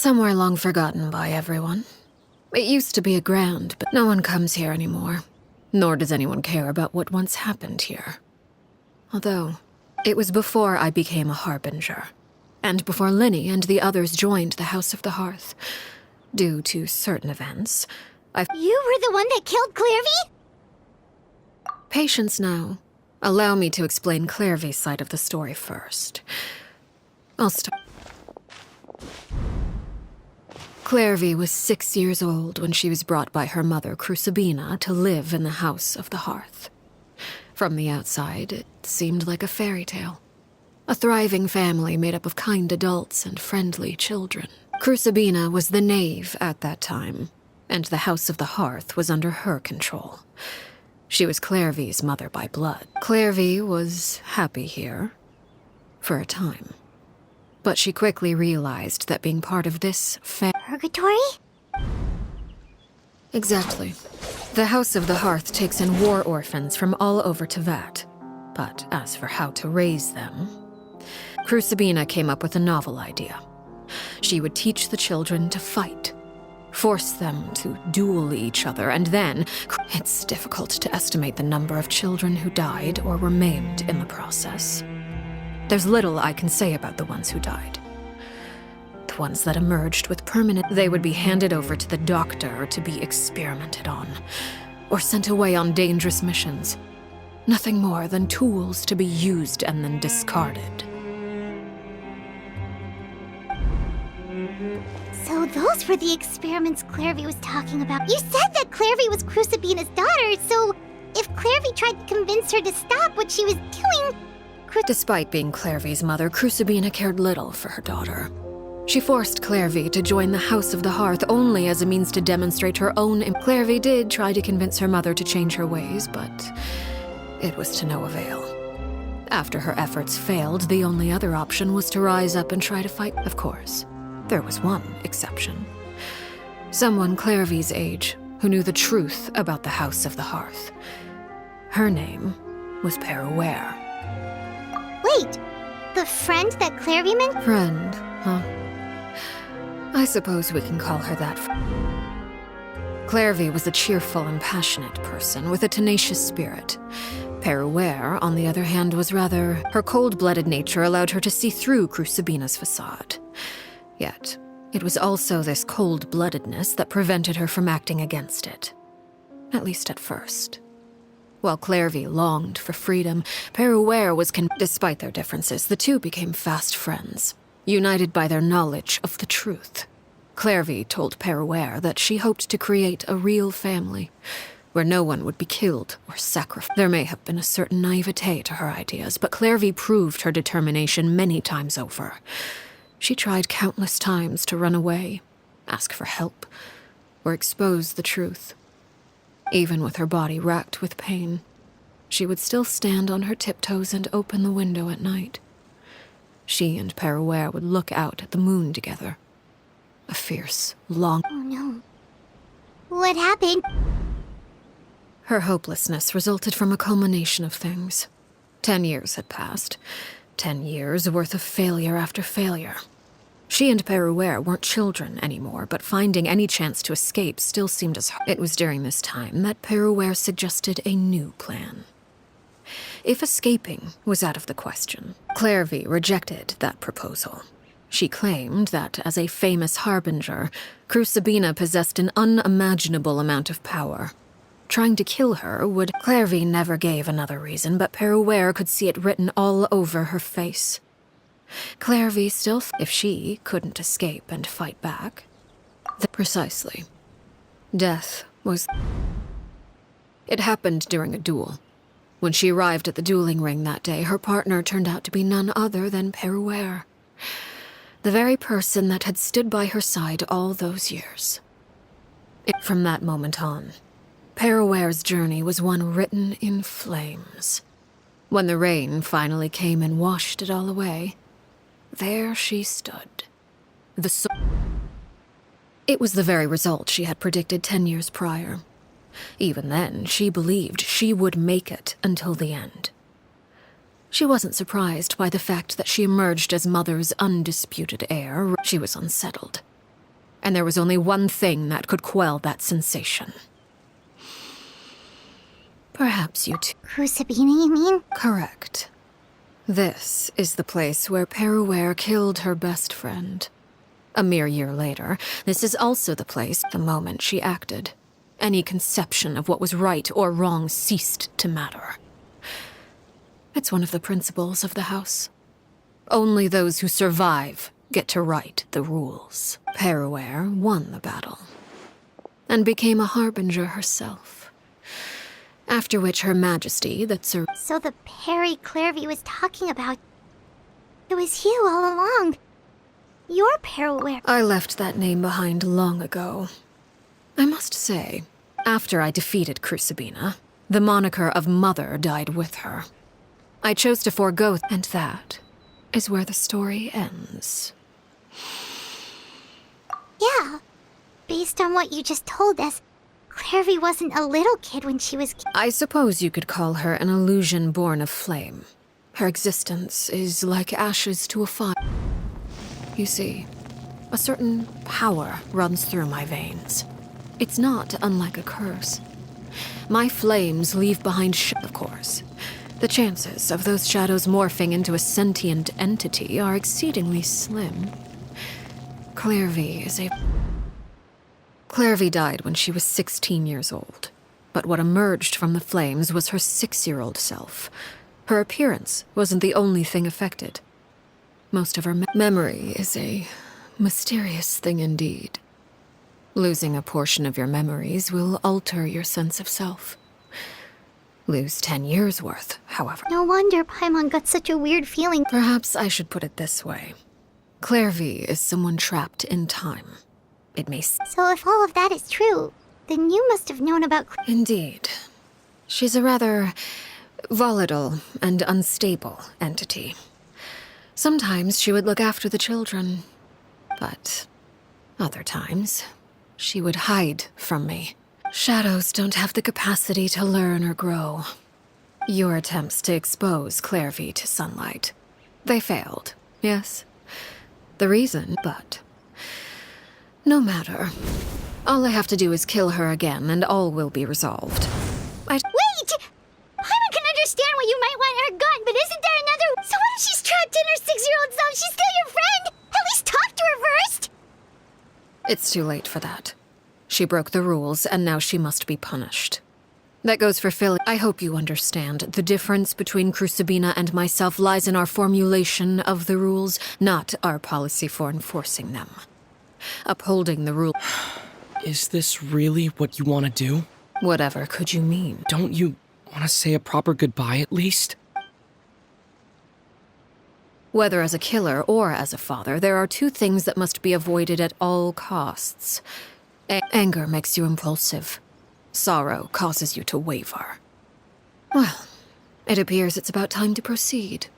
Somewhere long forgotten by everyone. It used to be a grand, but no one comes here anymore. Nor does anyone care about what once happened here. Although, it was before I became a harbinger. And before Linny and the others joined the House of the Hearth. Due to certain events, You were the one that killed Clairvy? Patience now. Allow me to explain Clairvy's side of the story first. I'll start. Clairvy was 6 years old when she was brought by her mother, Crucibina, to live in the House of the Hearth. From the outside, it seemed like a fairy tale. A thriving family made up of kind adults and friendly children. Crucibina was the knave at that time, and the House of the Hearth was under her control. She was Clairvy's mother by blood. Clairvy was happy here, for a time. But she quickly realized that being part of this Purgatory? Exactly. The House of the Hearth takes in war orphans from all over Tevat. But as for how to raise them, Crucibina came up with a novel idea. She would teach the children to fight, force them to duel each other, and then... It's difficult to estimate the number of children who died or were maimed in the process. There's little I can say about the ones who died. The ones that emerged with permanent... They would be handed over to the doctor to be experimented on, or sent away on dangerous missions. Nothing more than tools to be used and then discarded. So those were the experiments Clairvy was talking about. You said that Clairvy was Crucibina's daughter, so if Clairvy tried to convince her to stop what she was doing... Despite being Clairvy's mother, Crucibina cared little for her daughter. She forced Clairvy to join the House of the Hearth only as a means to demonstrate her own... Clairvy did try to convince her mother to change her ways, but it was to no avail. After her efforts failed, the only other option was to rise up and try to fight. Of course, there was one exception. Someone Clairvy's age who knew the truth about the House of the Hearth. Her name was Peruere. Wait, the friend that Clairvy meant? Friend, huh? I suppose we can call her that. Clairvy was a cheerful and passionate person with a tenacious spirit. Peruere, on the other hand, was rather... Her cold-blooded nature allowed her to see through Crucibina's facade. Yet, it was also this cold-bloodedness that prevented her from acting against it. At least at first. While Clairvy longed for freedom, Peruere was Despite their differences, the two became fast friends, united by their knowledge of the truth. Clairvy told Peruere that she hoped to create a real family, where no one would be killed or sacrificed. There may have been a certain naivete to her ideas, but Clairvy proved her determination many times over. She tried countless times to run away, ask for help, or expose the truth. Even with her body racked with pain, she would still stand on her tiptoes and open the window at night. She and Peruere would look out at the moon together. A fierce, long... Oh no. What happened? Her hopelessness resulted from a culmination of things. 10 years had passed. 10 years worth of failure after failure. She and Peruere weren't children anymore, but finding any chance to escape still seemed as hard. It was during this time that Peruere suggested a new plan. If escaping was out of the question, Clairvy rejected that proposal. She claimed that, as a famous harbinger, Crucibina possessed an unimaginable amount of power. Trying to kill her would... Clairvy never gave another reason, but Peruere could see it written all over her face. Clairvy still if she couldn't escape and fight back. Precisely. Death was... It happened during a duel. When she arrived at the dueling ring that day, her partner turned out to be none other than Peruere. The very person that had stood by her side all those years. From that moment on, Peruere's journey was one written in flames. When the rain finally came and washed it all away, there she stood. It was the very result she had predicted 10 years prior. Even then, she believed she would make it until the end. She wasn't surprised by the fact that she emerged as Mother's undisputed heir. She was unsettled. and there was only one thing that could quell that sensation. Perhaps you too. Crucibina, you mean? Correct. This is the place where Peruere killed her best friend. A mere year later, this is also the place the moment she acted. Any conception of what was right or wrong ceased to matter. It's one of the principles of the house. Only those who survive get to write the rules. Peruere won the battle, and became a harbinger herself. After which Her Majesty, So the Perry Clairvy was talking about... It was you all along. You're Peruere. I left that name behind long ago. I must say, after I defeated Crucibina, the moniker of Mother died with her. I chose to forego, and that is where the story ends. Yeah. Based on what you just told us, Clairvy wasn't a little kid when she was... I suppose you could call her an illusion born of flame. Her existence is like ashes to a fire. You see, a certain power runs through my veins. It's not unlike a curse. My flames leave behind of course. The chances of those shadows morphing into a sentient entity are exceedingly slim. Clairvy died when she was 16 years old. But what emerged from the flames was her 6-year-old self. Her appearance wasn't the only thing affected. Most of her memory is a mysterious thing indeed. Losing a portion of your memories will alter your sense of self. Lose 10 years' worth, however. No wonder Paimon got such a weird feeling. Perhaps I should put it this way. Clairvy is someone trapped in time. It may... So if all of that is true, then you must have known about... Indeed. She's a rather volatile and unstable entity. Sometimes she would look after the children, but other times she would hide from me. Shadows don't have the capacity to learn or grow. Your attempts to expose Clairvy to sunlight, they failed, yes? The reason, but... No matter. All I have to do is kill her again, and all will be resolved. Wait! Paimon can understand why you might want her gun, but isn't there another... So what if she's trapped in her 6-year-old self? She's still your friend! At least talk to her first! It's too late for that. She broke the rules, and now she must be punished. That goes for Phil. I hope you understand. The difference between Crucibina and myself lies in our formulation of the rules, not our policy for enforcing them. Upholding the rule... Is this really what you want to do? Whatever could you mean? Don't you want to say a proper goodbye at least? Whether as a killer or as a father, there are two things that must be avoided at all costs. Anger makes you impulsive. Sorrow causes you to waver. Well, it appears it's about time to proceed.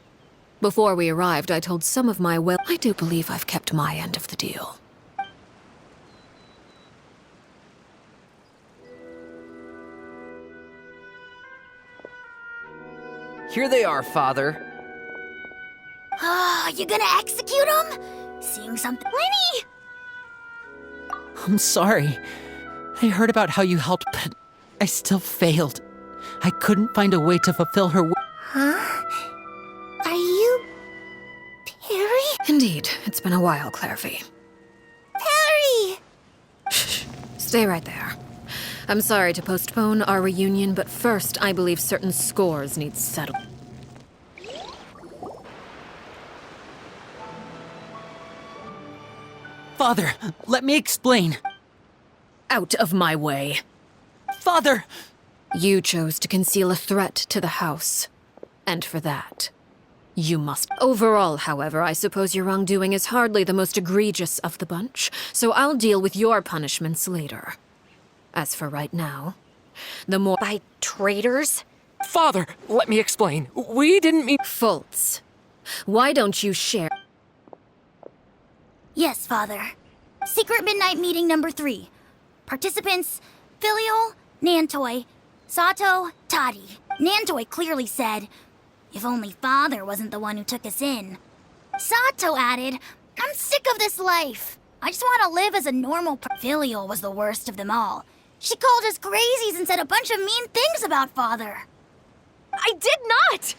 Before we arrived, I told some of my I do believe I've kept my end of the deal. Here they are, Father. You gonna execute him? Seeing something... Lenny! I'm sorry. I heard about how you helped, but I still failed. I couldn't find a way to fulfill her Huh? Are you... Perry? Indeed, it's been a while, Clairvy. Perry! Shh. Stay right there. I'm sorry to postpone our reunion, but first, I believe certain scores need settled. Father, let me explain. Out of my way. Father! You chose to conceal a threat to the house. And for that, you must. Overall, however, I suppose your wrongdoing is hardly the most egregious of the bunch, so I'll deal with your punishments later. As for right now, the more— By traitors? Father, let me explain. We didn't mean— Fultz, why don't you share— Yes, Father. Secret Midnight Meeting number 3. Participants, Filial, Nantoi, Sato, Tadi. Nantoi clearly said, if only Father wasn't the one who took us in. Sato added, I'm sick of this life. I just want to live as a normal Filial was the worst of them all. She called us crazies and said a bunch of mean things about Father. I did not!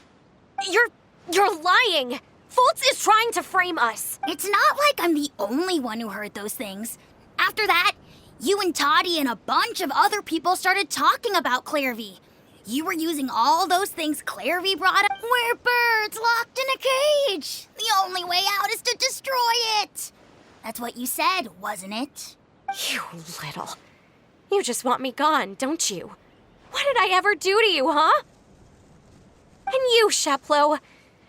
You're lying! Fultz is trying to frame us. It's not like I'm the only one who heard those things. After that, you and Toddy and a bunch of other people started talking about Clairvy. You were using all those things Clairvy brought up. We're birds locked in a cage. The only way out is to destroy it. That's what you said, wasn't it? You little. You just want me gone, don't you? What did I ever do to you, huh? And you, Sheplo,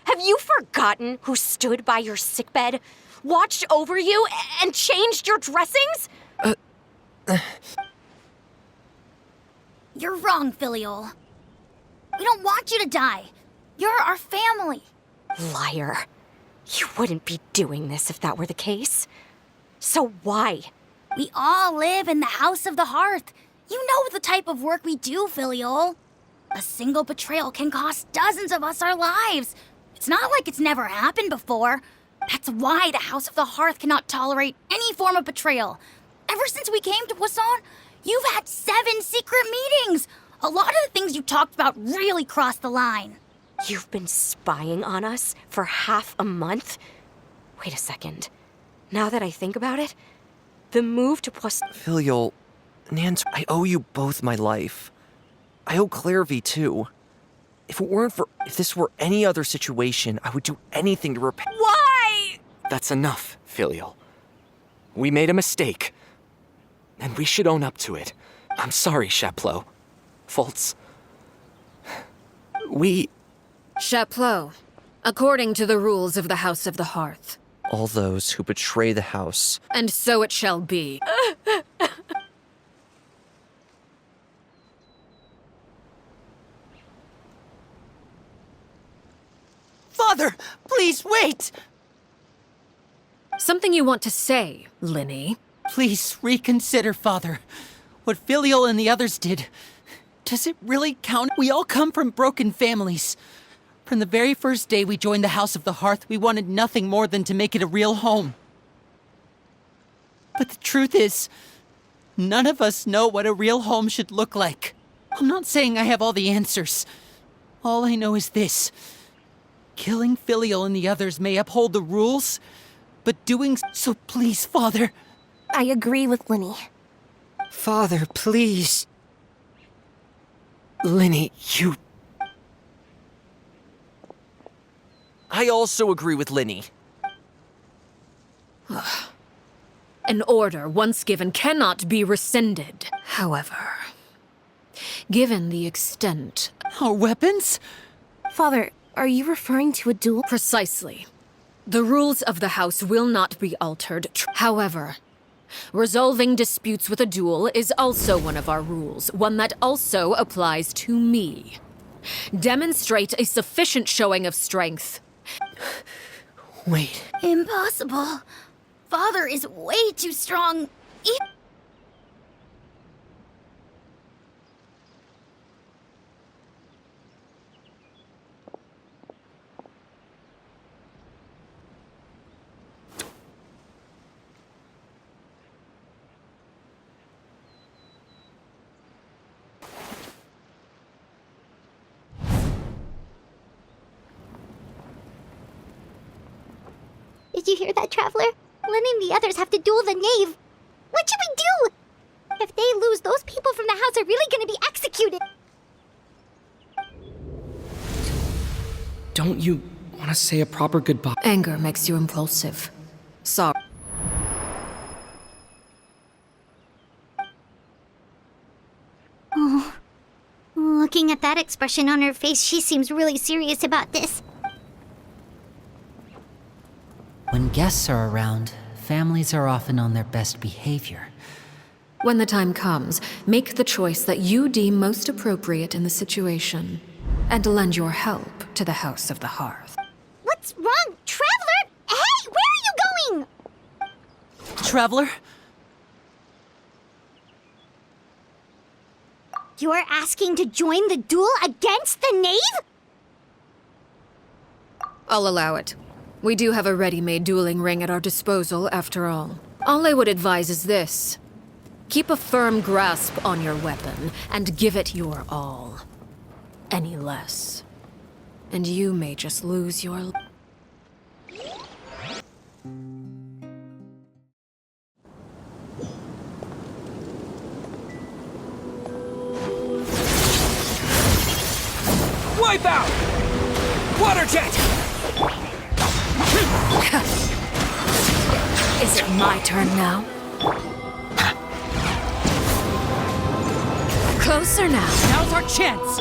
have you forgotten who stood by your sickbed, watched over you, and changed your dressings? You're wrong, Filial. We don't want you to die. You're our family. Liar. You wouldn't be doing this if that were the case. So why? We all live in the House of the Hearth. You know the type of work we do, Filial. A single betrayal can cost dozens of us our lives. It's not like it's never happened before. That's why the House of the Hearth cannot tolerate any form of betrayal. Ever since we came to Poisson, you've had 7 secret meetings. A lot of the things you talked about really crossed the line. You've been spying on us for half a month? Wait a second. Now that I think about it, the move to Poisson... Filial, Nance, I owe you both my life. I owe Clairvy too. If this were any other situation, I would do anything to repay. Why? That's enough, Filial. We made a mistake. And we should own up to it. I'm sorry, Sheplo. Fultz. Chaplot, according to the rules of the House of the Hearth. All those who betray the house. And so it shall be. Father, please wait! Something you want to say, Linny? Please reconsider, Father. What Filial and the others did. Does it really count? We all come from broken families. From the very first day we joined the House of the Hearth, we wanted nothing more than to make it a real home. But the truth is, none of us know what a real home should look like. I'm not saying I have all the answers. All I know is this. Killing Filial and the others may uphold the rules, but doing so, please, Father. I agree with Linny. Father, please. Linny, you... I also agree with Linny. An order once given cannot be rescinded. However, given the extent... Our weapons? Father, are you referring to a duel? Precisely. The rules of the house will not be altered. However, resolving disputes with a duel is also one of our rules, one that also applies to me. Demonstrate a sufficient showing of strength. Wait. Impossible. Father is way too strong. Did you hear that, Traveler? Lenny and the others have to duel the knave. What should we do? If they lose, those people from the house are really gonna be executed. Don't you want to say a proper goodbye? Anger makes you impulsive. Sorry. Oh. Looking at that expression on her face, she seems really serious about this. When guests are around, families are often on their best behavior. When the time comes, make the choice that you deem most appropriate in the situation, and lend your help to the House of the Hearth. What's wrong, Traveler? Hey, where are you going? Traveler? You're asking to join the duel against the knave? I'll allow it. We do have a ready-made dueling ring at our disposal, after all. All I would advise is this. Keep a firm grasp on your weapon, and give it your all. Any less, and you may just lose your... Wipe out! Water jet! Is it my turn now? Closer now. Now's our chance!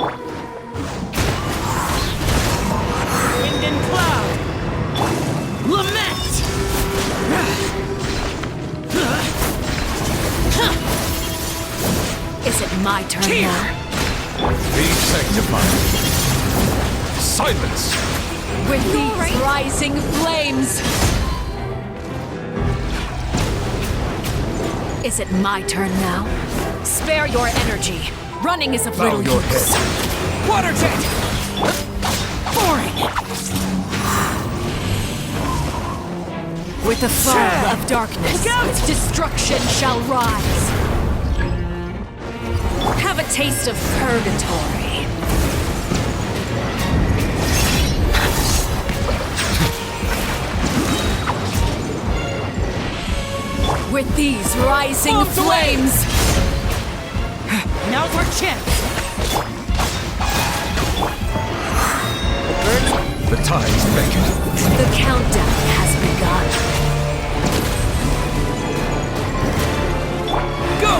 Wind and cloud! Lament! Is it my turn Here. now? Be sanctified. Silence! With these rising flames! Is it my turn now? Spare your energy. Running is of Bow little your use. head. Water jet! Boring! With the fall of darkness, its destruction shall rise. Have a taste of purgatory. With these rising flames! Now's our chance! The tides beckon. The countdown has begun. Go!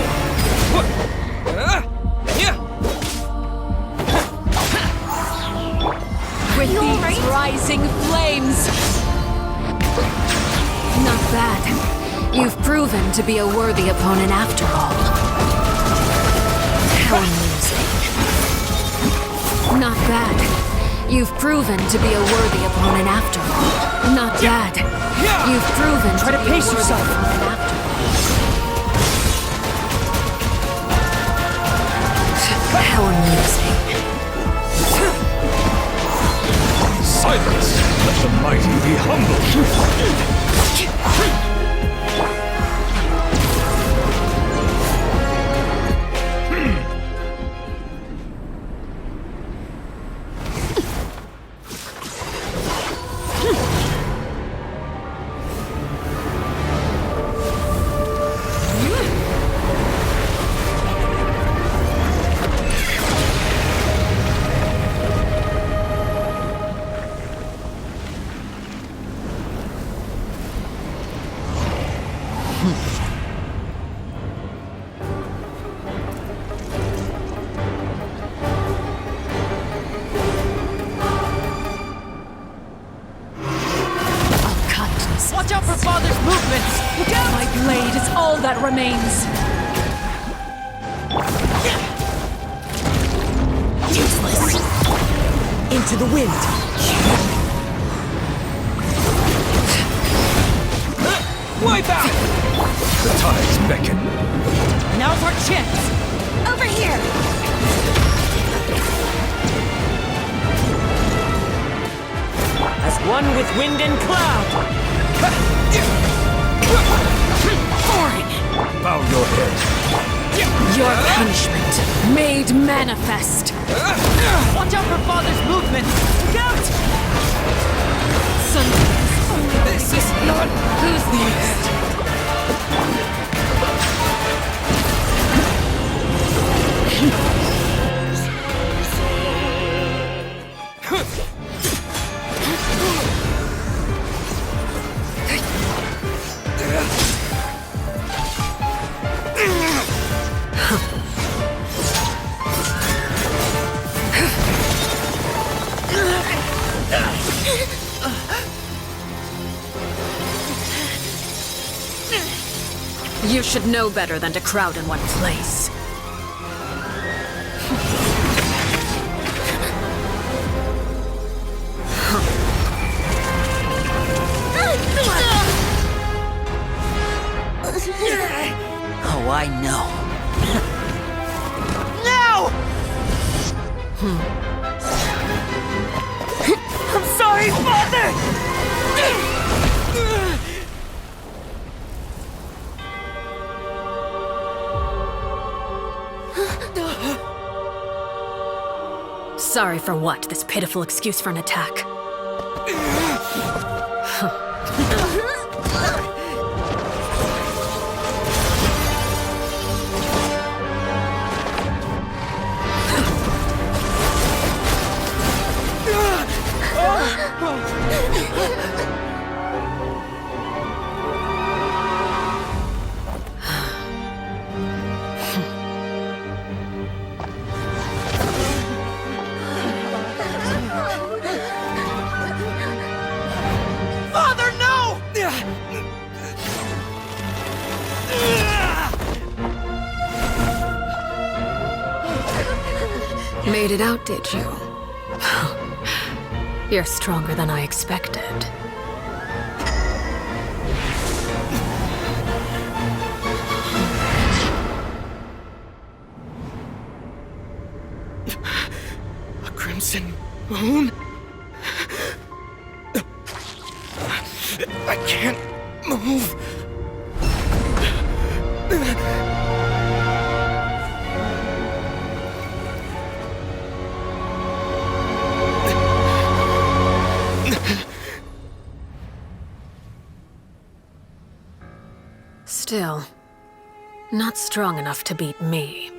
Yeah! With these rising flames! Not bad. You've proven to be a worthy opponent after all. How amusing. Not bad. You've proven to be a worthy opponent after all. Not bad. You've proven Try to be pace a worthy yourself. opponent after all. How amusing. Silence! Let the mighty be humble. Watch out for Father's movements! Look out! My blade is all that remains. Useless! Into the wind! Wipe out! The tides beckon. Now's our chance! Over here! As one with wind and cloud! Boring. Bow your head. Your punishment made manifest. Watch out for Father's movements! Look out! Sometimes This is not... who's next? You should know better than to crowd in one place. Oh, I know. No! I'm sorry, Father! Sorry for what? This pitiful excuse for an attack. Father, no! Made it out, did you? You're stronger than I expected. A crimson moon? I can't move. Still, not strong enough to beat me.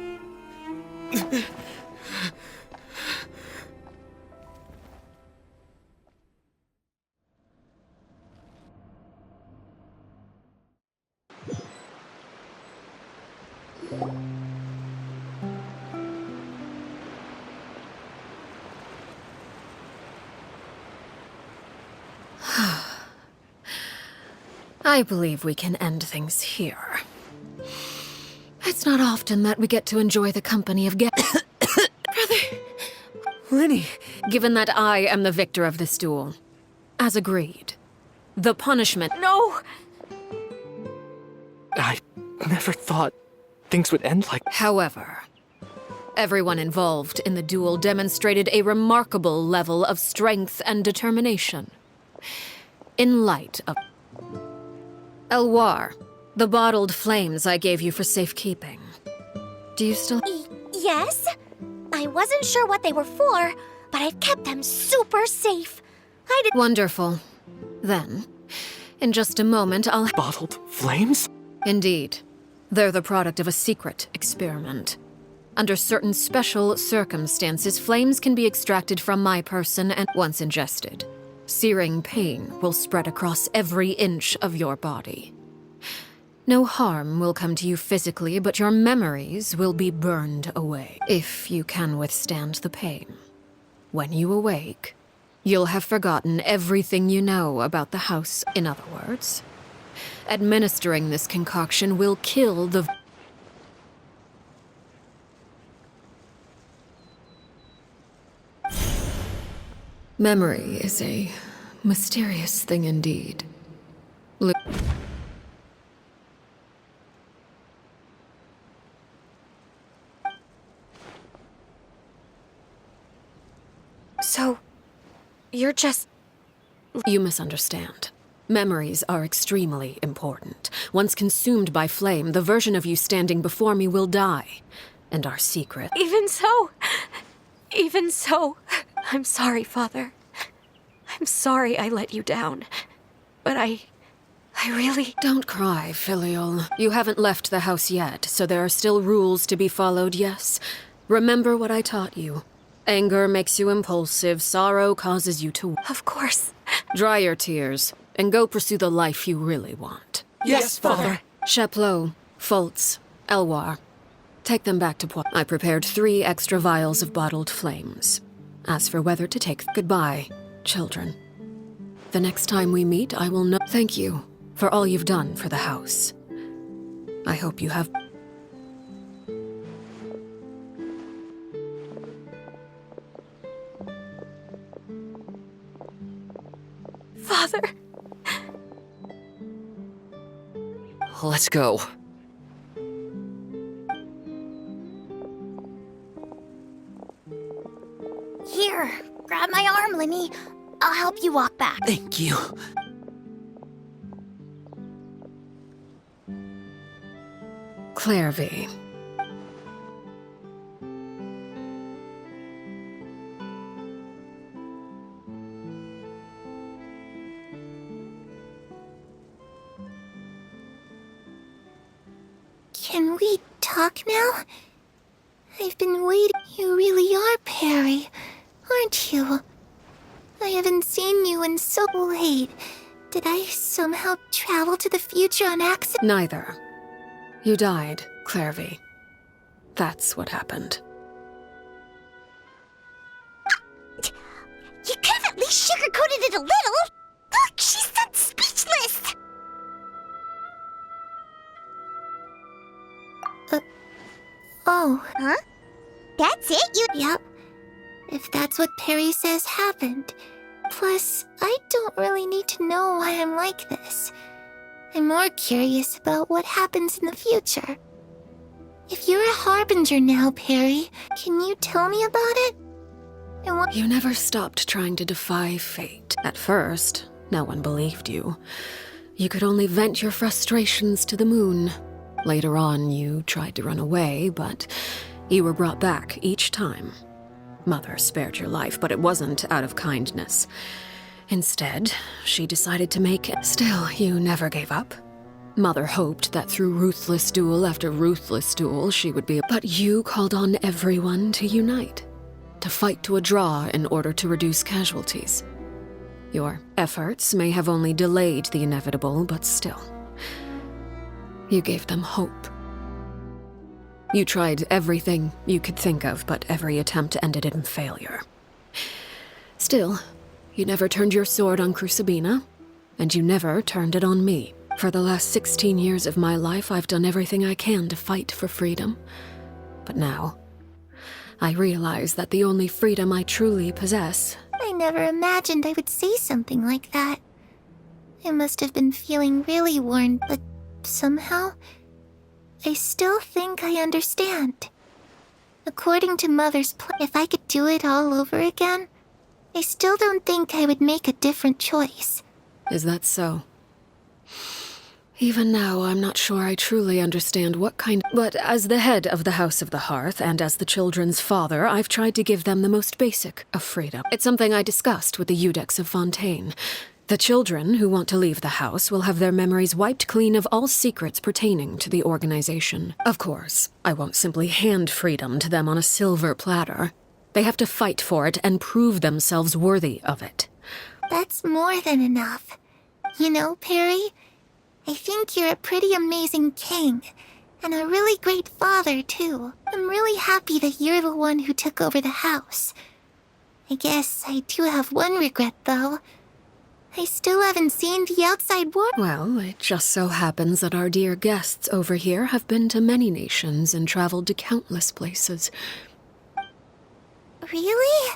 I believe we can end things here. It's not often that we get to enjoy the company of Lenny. Given that I am the victor of this duel, as agreed, the punishment— No! I never thought things would end like. However, everyone involved in the duel demonstrated a remarkable level of strength and determination. In light of Elwar, the bottled flames I gave you for safekeeping. Do you still— Yes? I wasn't sure what they were for, but I've kept them super safe. Wonderful. Then, in just a moment, I'll— Bottled flames? Indeed. They're the product of a secret experiment. Under certain special circumstances, flames can be extracted from my person and, once ingested, searing pain will spread across every inch of your body. No harm will come to you physically, but your memories will be burned away, if you can withstand the pain. When you awake, you'll have forgotten everything you know about the house. In other words, administering this concoction will kill the— Memory is a mysterious thing indeed. So, you're just... You misunderstand. Memories are extremely important. Once consumed by flame, the version of you standing before me will die. And our secret— Even so, I'm sorry, Father. I'm sorry I let you down. But I really... Don't cry, Filial. You haven't left the house yet, so there are still rules to be followed, yes? Remember what I taught you. Anger makes you impulsive, sorrow causes you to— Of course. Dry your tears, and go pursue the life you really want. Yes, Father. Chaplot, Foltz, Elwar. Take them back to Poit. I prepared 3 extra vials of bottled flames. As for whether to take— Goodbye, children. The next time we meet, I will know— Thank you for all you've done for the house. I hope you have— Father. Let's go. Here, grab my arm, Lenny. I'll help you walk back. Thank you. Clairvy. Can we talk now? I've been waiting. You really are Perry, aren't you? I haven't seen you in so late. Did I somehow travel to the future on accident? Neither. You died, Clairvy. That's what happened. You could have at least sugarcoated it a little. Look, she's so speechless. Oh. Huh? That's it? Yep. If that's what Perry says happened. Plus, I don't really need to know why I'm like this. I'm more curious about what happens in the future. If you're a harbinger now, Perry, can you tell me about it? And what— You never stopped trying to defy fate. At first, no one believed you. You could only vent your frustrations to the moon. Later on, you tried to run away, but you were brought back each time. Mother spared your life, but it wasn't out of kindness. Instead, she decided to make it. Still, you never gave up. Mother hoped that through ruthless duel after ruthless duel, she would be— But you called on everyone to unite, to fight to a draw in order to reduce casualties. Your efforts may have only delayed the inevitable, but still. You gave them hope. You tried everything you could think of, but every attempt ended in failure. Still, you never turned your sword on Crucibina, and you never turned it on me. For the last 16 years of my life, I've done everything I can to fight for freedom. But now, I realize that the only freedom I truly possess— I never imagined I would say something like that. I must have been feeling really worn, but somehow, I still think I understand. According to Mother's plan, if I could do it all over again, I still don't think I would make a different choice. Is that so? Even now, I'm not sure I truly understand what kind— But as the head of the House of the Hearth, and as the children's father, I've tried to give them the most basic of freedom. It's something I discussed with the Iudex of Fontaine. The children who want to leave the house will have their memories wiped clean of all secrets pertaining to the organization. Of course, I won't simply hand freedom to them on a silver platter. They have to fight for it and prove themselves worthy of it. That's more than enough. You know, Perry, I think you're a pretty amazing king, and a really great father, too. I'm really happy that you're the one who took over the house. I guess I do have one regret, though. I still haven't seen the outside world. Well, it just so happens that our dear guests over here have been to many nations and traveled to countless places. Really?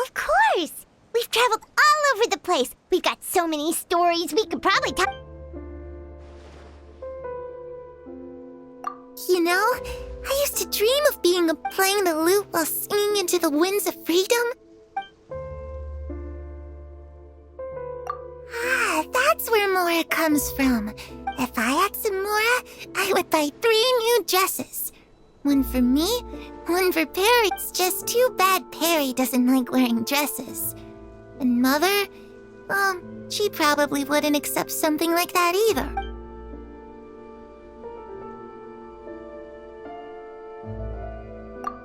Of course! We've traveled all over the place. We've got so many stories we could probably tell. You know, I used to dream of playing the lute while singing into the winds of freedom. Ah, that's where Mora comes from. If I had some Mora, I would buy 3 new dresses. One for me, one for Perry. It's just too bad Perry doesn't like wearing dresses. And Mother, well, she probably wouldn't accept something like that either.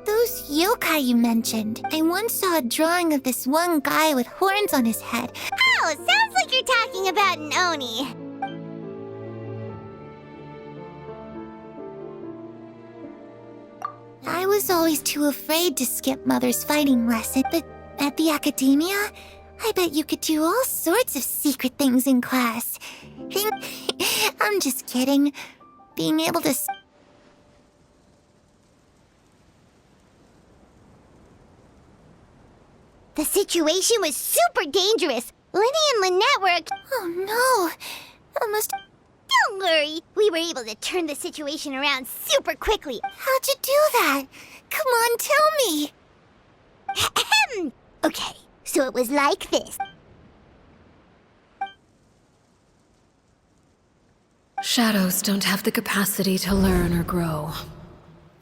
Those yokai you mentioned, I once saw a drawing of this one guy with horns on his head. Oh, sounds like you're talking about an Oni. I was always too afraid to skip Mother's fighting lesson, but at the academia, I bet you could do all sorts of secret things in class. I'm just kidding. Being able to... The situation was super dangerous. Lenny and Lynette were... Oh no! Almost... Don't worry. We were able to turn the situation around super quickly. How'd you do that? Come on, tell me. Ahem. Okay, so it was like this. Shadows don't have the capacity to learn or grow.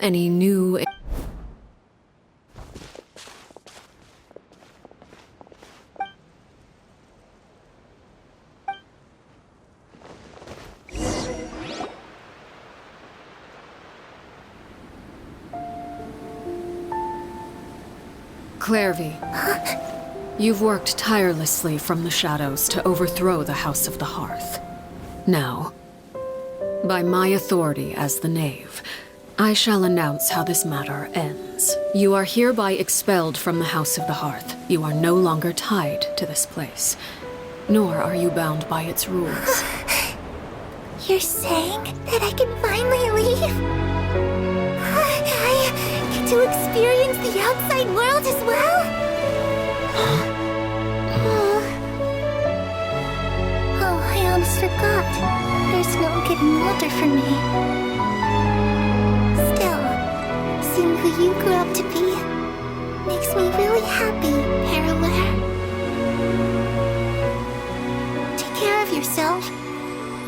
Any new... Clairvy, you've worked tirelessly from the shadows to overthrow the House of the Hearth. Now, by my authority as the Knave, I shall announce how this matter ends. You are hereby expelled from the House of the Hearth. You are no longer tied to this place, nor are you bound by its rules. You're saying that I can finally leave? I get to experience the outside world as well? Oh, I almost forgot. There's no getting older for me. Still, seeing who you grew up to be makes me really happy, Parallel. Take care of yourself.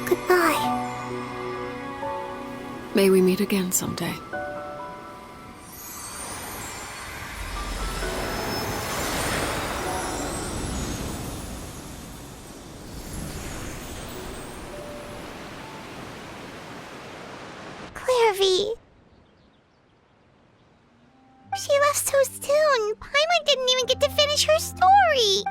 Goodbye. May we meet again someday. Clairvy. She left so soon. Paimon didn't even get to finish her story.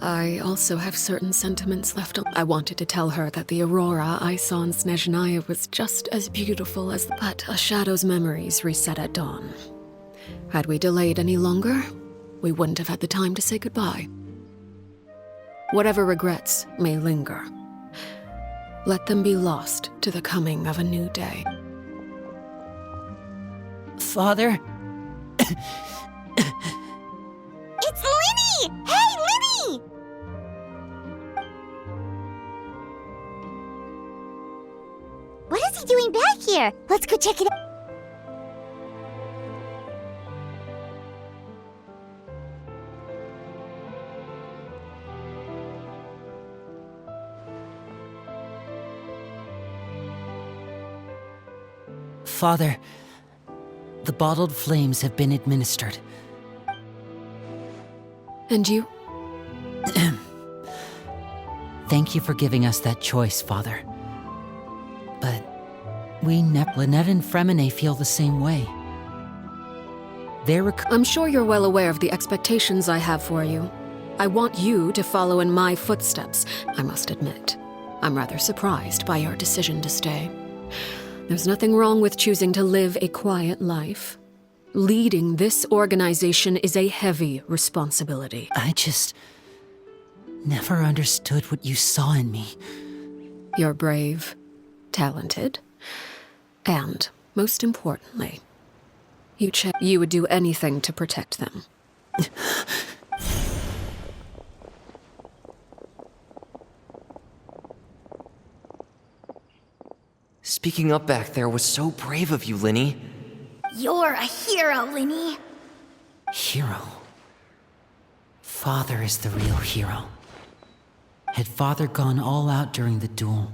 I also have certain sentiments left. I wanted to tell her that the aurora I saw in Snezhnaya was just as beautiful as but a shadow's memories reset at dawn. Had we delayed any longer, we wouldn't have had the time to say goodbye. Whatever regrets may linger, let them be lost to the coming of a new day. Father? It's Linny! Hey, Linny! What is he doing back here? Let's go check it out. Father, the bottled flames have been administered. And you? Thank you for giving us that choice, Father. But Lynette and Fremine feel the same way. I'm sure you're well aware of the expectations I have for you. I want you to follow in my footsteps. I must admit, I'm rather surprised by your decision to stay. There's nothing wrong with choosing to live a quiet life. Leading this organization is a heavy responsibility. I just never understood what you saw in me. You're brave, talented, and, most importantly, you would do anything to protect them. Speaking up back there was so brave of you, Linny. You're a hero, Linny. Hero? Father is the real hero. Had Father gone all out during the duel,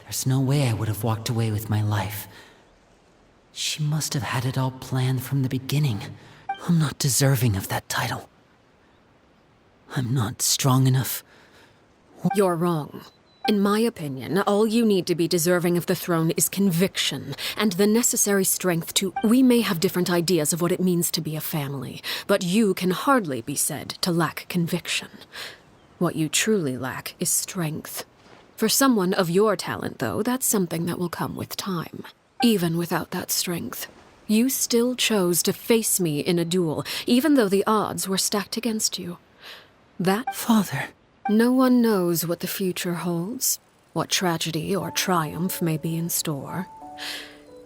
there's no way I would have walked away with my life. She must have had it all planned from the beginning. I'm not deserving of that title. I'm not strong enough. You're wrong. In my opinion, all you need to be deserving of the throne is conviction and the necessary strength to... We may have different ideas of what it means to be a family, but you can hardly be said to lack conviction. What you truly lack is strength. For someone of your talent, though, that's something that will come with time. Even without that strength, you still chose to face me in a duel, even though the odds were stacked against you. That... Father... No one knows what the future holds, what tragedy or triumph may be in store.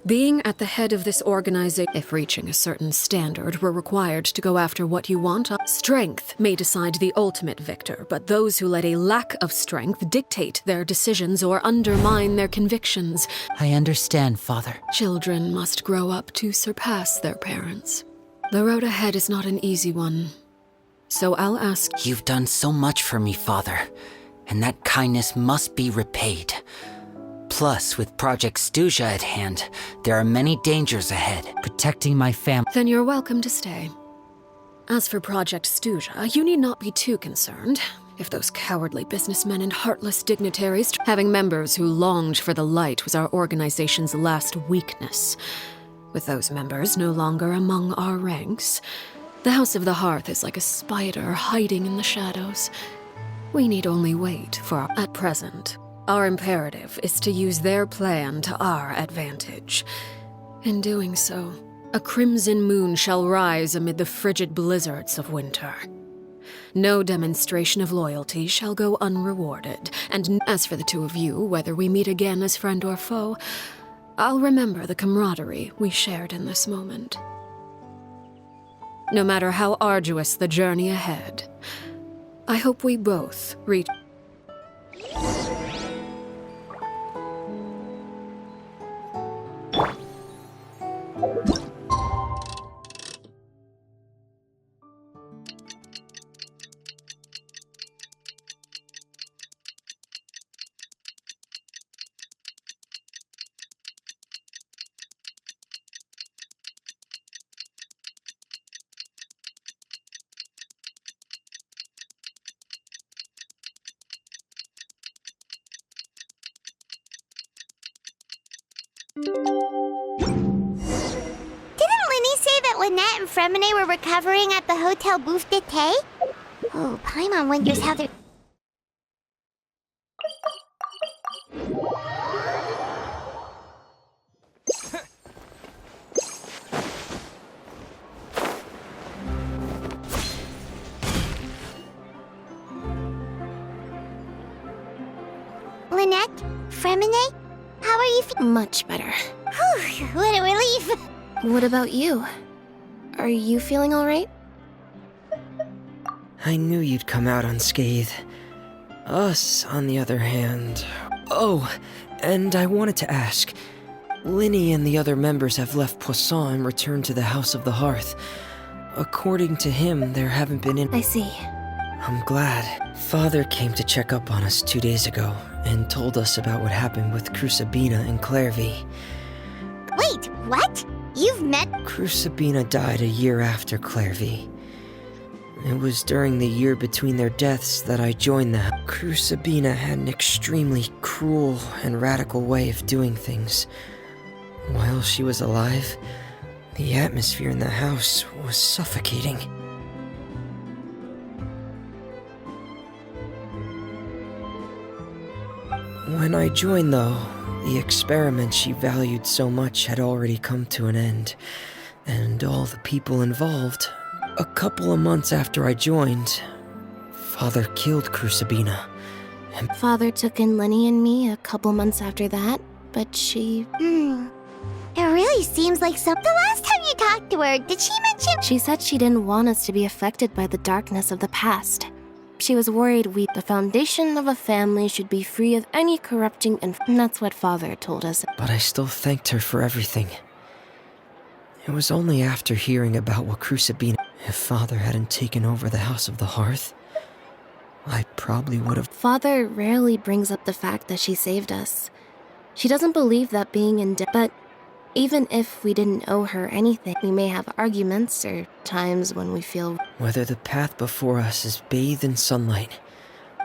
Being at the head of this organization, if reaching a certain standard were required to go after what you want, strength may decide the ultimate victor, but those who let a lack of strength dictate their decisions or undermine their convictions. I understand, Father. Children must grow up to surpass their parents. The road ahead is not an easy one. So I'll ask... You've done so much for me, Father, and that kindness must be repaid. Plus, with Project Stuja at hand, there are many dangers ahead. Protecting my family... Then you're welcome to stay. As for Project Stuja, you need not be too concerned. If those cowardly businessmen and heartless dignitaries... Having members who longed for the light was our organization's last weakness. With those members no longer among our ranks, the House of the Hearth is like a spider hiding in the shadows. We need only wait for our... At present, our imperative is to use their plan to our advantage. In doing so, a crimson moon shall rise amid the frigid blizzards of winter. No demonstration of loyalty shall go unrewarded, and as for the two of you, whether we meet again as friend or foe, I'll remember the camaraderie we shared in this moment. No matter how arduous the journey ahead, I hope we both reach... Didn't Linny say that Lynette and Fremine were recovering at the Hotel Bouffe d'été? Oh, Paimon wonders how they're... Lynette? Fremine? How are you Much better. Whew, what a relief! What about you? Are you feeling alright? I knew you'd come out unscathed. Us, on the other hand... Oh, and I wanted to ask. Linny and the other members have left Poisson and returned to the House of the Hearth. According to him, there haven't been any... I see. I'm glad. Father came to check up on us 2 days ago and told us about what happened with Crucibina and Clairvy. Wait, what? You've met... Crucibina died a year after Clairvy. It was during the year between their deaths that I joined them. Crucibina had an extremely cruel and radical way of doing things. While she was alive, the atmosphere in the house was suffocating. When I joined, though, the experiment she valued so much had already come to an end, and all the people involved. A couple of months after I joined, Father killed Crucibina. And Father took in Lenny and me a couple months after that, but she... It really seems like so... The last time you talked to her, did she mention... She said she didn't want us to be affected by the darkness of the past. She was worried the foundation of a family should be free of any corrupting and that's what Father told us. But I still thanked her for everything. It was only after hearing about what Crucibina... If Father hadn't taken over the House of the Hearth, I probably would have... Father rarely brings up the fact that she saved us. She doesn't believe that being in debt, but even if we didn't owe her anything, we may have arguments or times when we feel... Whether the path before us is bathed in sunlight.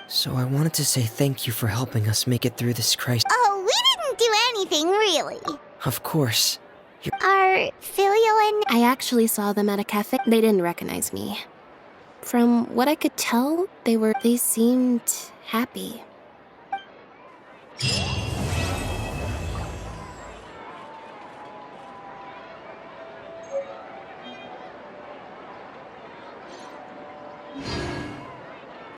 So I wanted to say thank you for helping us make it through this crisis. Oh, we didn't do anything, really. Of course. Are Filial and... I actually saw them at a cafe. They didn't recognize me. From what I could tell, they seemed happy.